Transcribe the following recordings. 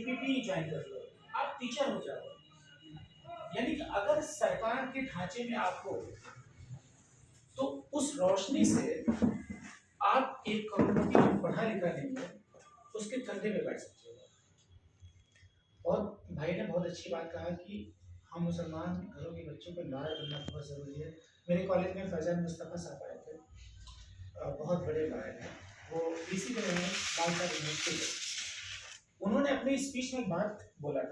PPT join कर लो, आप teacher हो जाओ। यानी कि अगर सरकार के ढांचे में आपको, तो उस रोशनी से आप एक करोड़पति जो पढ़ा लिखा नहीं है उसके कंधे पे बैठ सकते हो। और भाई ने बहुत अच्छी बात कहा कि हम मुसलमान घरों के बच्चों को लॉयर बनना बहुत ज़रूरी है। मेरे कॉलेज में फैजान मुस्तफ़ा साहब आए थे, बहुत बड़े लॉयर हैं, वो इसी में रहे लाल साहब यूनिवर्सिटी के। उन्होंने अपनी स्पीच में एक बात बोला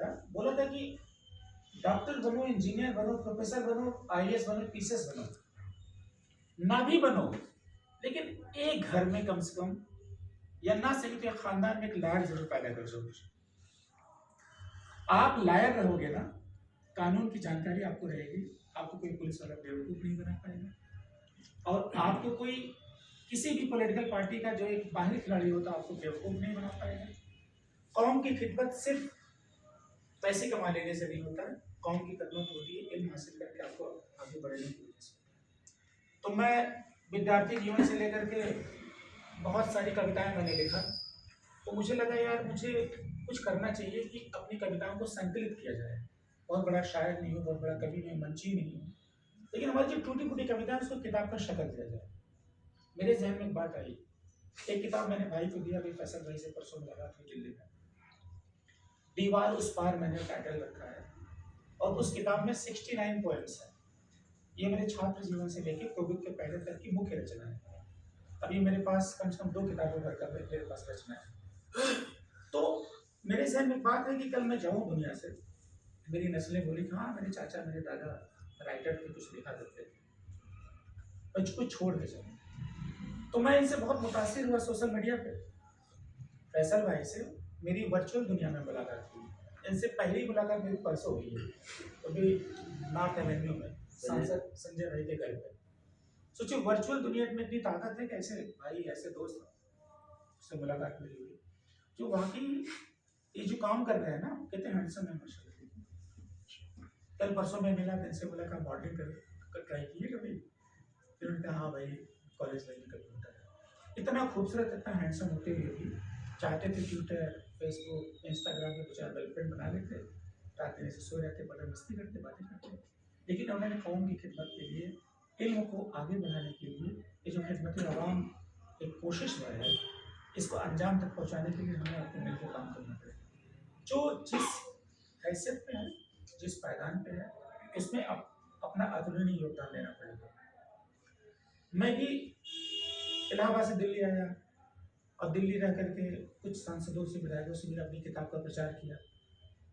था कि डॉक्टर बनो, इंजीनियर बनो, प्रोफेसर बनो, आईएएस बनो, पीसीएस बनो, ना भी बनो, लेकिन एक घर में कम से कम या ना सही तो एक खानदान में एक लायर जरूर पैदा कर दो। आप लायर रहोगे ना, कानून की जानकारी आपको रहेगी, आपको कोई पुलिस वाला बेवकूफ नहीं बना पाएगा, और आपको कोई किसी भी पॉलिटिकल पार्टी का जो एक बाहरी खिलाड़ी होता है आपको बेवकूफ नहीं बना पाएगा। कौम की खिदमत सिर्फ पैसे कमा लेने से नहीं होता है, कौम की खिदमत होती है इल्म हासिल करके आपको आगे बढ़ने की वजह से। तो मैं विद्यार्थी जीवन से लेकर के बहुत सारी कविताएं मैंने लिखा, तो मुझे लगा यार मुझे कुछ करना चाहिए कि अपनी कविताओं को संकलित किया जाए। बहुत बड़ा शायर नहीं हूँ, बहुत बड़ा कवि नहीं, मंची नहीं हूँ, लेकिन हमारी जो टूटी फूटी कविता है उसको किताब का शक्ल दिया जाए। मेरे जहन में एक बात आई, एक किताब मैंने भाई को दिया, अभी फैसल भाई से परसों मुलाकात हुई दिल्ली में, दीवार उस पार मैंने टाइटल रखा है, और उस किताब में 69 पोएम्स है। ये मेरे छात्र जीवन से लेकर कोविड के पहले तक की मुख्य रचना है। अभी मेरे पास कम से कम 2 किताबों का मेरे पास रचना है। तो मेरे जहन में बात है कि कल मैं जाऊँ दुनिया से, मेरी नस्लें बोली कि हाँ मेरे चाचा मेरे दादा राइटर थे, कुछ लिखा करते थे, मैं कुछ छोड़ के जाऊँ। तो मैं इनसे बहुत मुतासिर हुआ सोशल मीडिया पे। फैसल भाई से मेरी वर्चुअल दुनिया में मुलाकात हुई, इनसे पहली मुलाकात मेरी परसों हुई है, अभी नॉर्थ एवेन्यू में सांसद संजय भाई के घर पे। सोचिए वर्चुअल दुनिया में इतनी ताकत है कि ऐसे भाई ऐसे दोस्त से मुलाकात मिली हुई, जो वाकई ये जो काम कर रहे हैं ना, कहते हैं हैंडसम है माशाल्लाह। कल परसों में मिला, दिन से बोला कि मॉडलिंग कर ट्राई किए कभी, फिर उन्होंने कहा हाँ भाई कॉलेज लाइफ में कभी होता है। इतना खूबसूरत इतना हैंडसम होते हुए भी चाहते थे ट्विटर फेसबुक इंस्टाग्राम पे कुछ गर्लफ्रेंड बना लेते, रात में से सो जाते, बड़ा मस्ती करते, बातें करते, लेकिन उन्होंने कौम की खिदमत के लिए, इल्म को आगे बढ़ाने के लिए, ये जो खिदमत अवाम एक कोशिश है इसको अंजाम तक पहुँचाने के लिए हमें आपको मिलकर काम करना पड़ेगा। जो जिस हैसियत पे है, जिस पायदान पे है, उसमें अपना अतुलनीय योगदान देना पड़ेगा। मैं भी इलाहाबाद से दिल्ली आया, और दिल्ली रह करके कुछ सांसदों से विधायकों से भी अपनी किताब का प्रचार किया।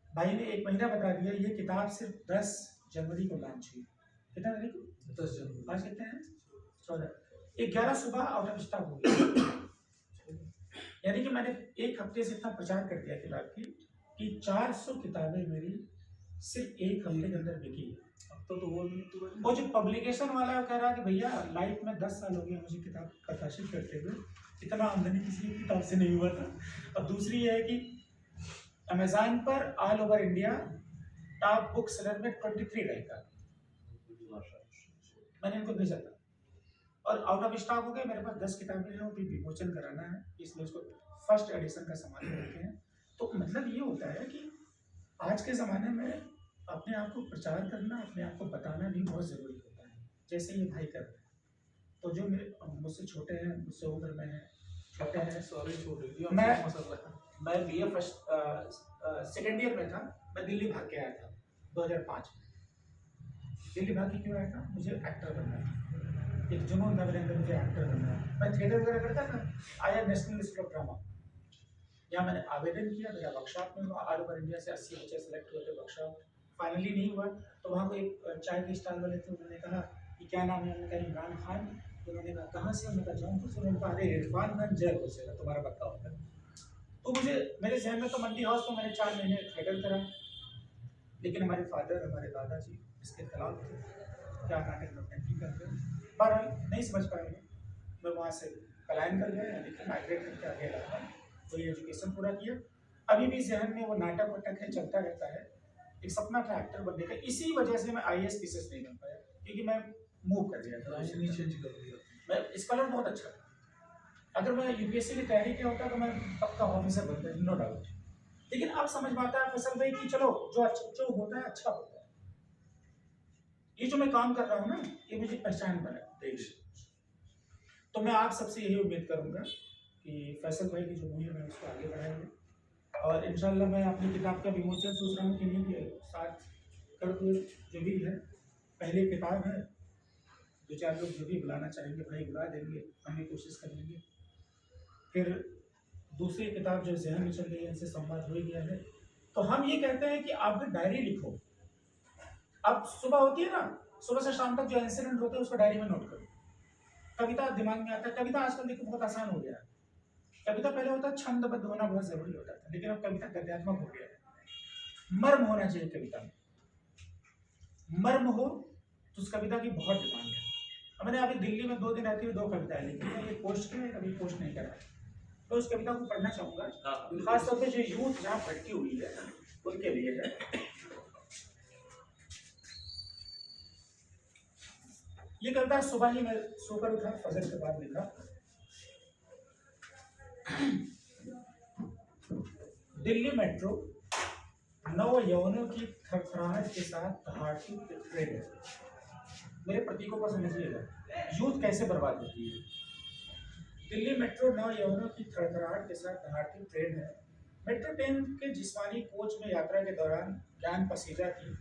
भाई ने 1 महीना बता दिया, ये किताब सिर्फ 10 जनवरी को लॉन्च हुई। कितना तारीख को? 10 जनवरी। आज कितने हैं? 14। 11 सुबह आउट ऑफ स्टॉक हो गया। यानी कि मैंने 1 हफ्ते से इतना प्रचार कर दिया किताब की कि 400 किताबें मेरी सिर्फ 1 हफ्ते के अंदर बिकी। अब तो वो जो पब्लिकेशन वाला है कह रहा है कि भैया लाइफ में 10 साल हो गए मुझे किताब प्रकाशित करते हुए, इतना आमदनी किसी किताब से नहीं हुआ था। और दूसरी ये है कि अमेज़न पर all over India top book seller में 23 रैंक का मैंने इनको भेजा था, और आउट ऑफ स्टॉक हो गए। मेरे पास 10 किताबें हैं, वो भी विमोचन कराना है, इसलिए उसको फर्स्ट एडिशन का सामान रखे हैं। तो मतलब ये होता है कि आज के ज़माने में अपने आप को प्रचार करना, अपने आप को बताना भी बहुत ज़रूरी होता है, जैसे ये भाई कर रहे हैं। तो जो मुझसे छोटे हैं, मुझसे उम्र में हैं, छोटे हैं, मैं BA फर्स्ट सेकेंड ईयर में था, मैं दिल्ली भाग के आया था 2005 में। दिल्ली भाग के क्यों आया था? मुझे एक्टर बनना था, एक जुनून था मेरे अंदर, मुझे एक्टर बनना है। मैं थिएटर वगैरह करता था, आया नेशनल स्कूल ऑफ ड्रामा, यहाँ मैंने आवेदन किया, मेरा वर्कशॉप में हुआ, ऑल ओवर इंडिया से 80 बच्चे सेलेक्ट हुए थे। वर्कशॉप फाइनली नहीं हुआ, तो वहाँ को एक चाय के स्टॉल वाले थे, उन्होंने कहा कि क्या नाम है? उन्होंने कहा इमरान खान। तो उन्होंने कहा कहाँ से? उन्होंने कहा जौनपुर से। उन्होंने कहा अरे इरफान खान जयपुर से, तुम्हारा पक्का होता है। तो मुझे मेरे जहन में तो मंडी हाउस में मैंने 4 महीने थिएटर करा, लेकिन हमारे फादर हमारे दादाजी इसके खिलाफ थे, क्या नाटक नौटंकी करते, पर नहीं समझ पाए। मैं वहाँ से पलायन कर गया, यानी कि माइग्रेट करके आगे लगा, वही एजुकेशन पूरा किया। अभी भी जहन में वो नाटक वाटक है, चलता रहता है। एक सपना था एक्टर बनने का, इसी वजह से मैं IAS पीसीएस नहीं बन पाया, क्योंकि मैं मूव कर गया था, चेंज कर दिया। मैं स्कॉलर बहुत अच्छा था, अगर मैं UPSC की तैयारी किया होता तो मैं पक्का ऑफिसर बनता, नो डाउट। लेकिन अब समझ में आता है फैसल भाई कि चलो जो होता है अच्छा होता है। ये जो मैं काम कर रहा हूँ ना, ये मुझे पहचान बना देश। तो मैं आप सबसे यही उम्मीद करूंगा कि फैसल भाई की जो मुहिम है उसको आगे बढ़ाएंगे, और इंशाल्लाह मैं अपनी किताब का विमोचन सोच रहा हूँ कि नहीं के साथ कर दो, जो भी है पहली किताब है, दो चार लोग जो भी बुलाना चाहेंगे भाई बुला देंगे, हम भी कोशिश करेंगे। फिर दूसरी किताब जो जहन में चल रही है, इनसे संवाद हो ही गया है, तो हम ये कहते हैं कि आप भी डायरी लिखो। अब सुबह होती है ना, सुबह से शाम तक जो इंसिडेंट होते हैं उसको डायरी में नोट करो। कविता दिमाग में आता है, कविता आजकल देखिए बहुत आसान हो गया है। कविता पहले होता छंदबद्ध होना बहुत जरूरी होता था, लेकिन अब कविता गद्यात्मक हो गया है। मर्म होना चाहिए कविता में, मर्म हो तो उस कविता की बहुत डिमांड है। मैंने अभी दिल्ली में 2 दिन रहती हुई 2 कविताएं लिखी है, ये पोस्ट की कभी पोस्ट नहीं करा, तो उस कविता को पढ़ना चाहूंगा, खासतौर पर जो यूथ जहाँ भटकी हुई है उनके लिए है। ये कविता सुबह ही मैं सोकर उठा, फजर के बाद लिखा। दिल्ली मेट्रो नव यौवनों की थरथराहट के साथ दहाड़ती ट्रेन है। मेरे प्रतीकों को समझिएगा, यूथ कैसे बर्बाद होती है। दिल्ली मेट्रो नव यौवनों की थरथराहट के साथ दहाड़ती ट्रेन है। मेट्रो ट्रेन के जिस्मानी कोच में यात्रा के दौरान ज्ञान पसीजा की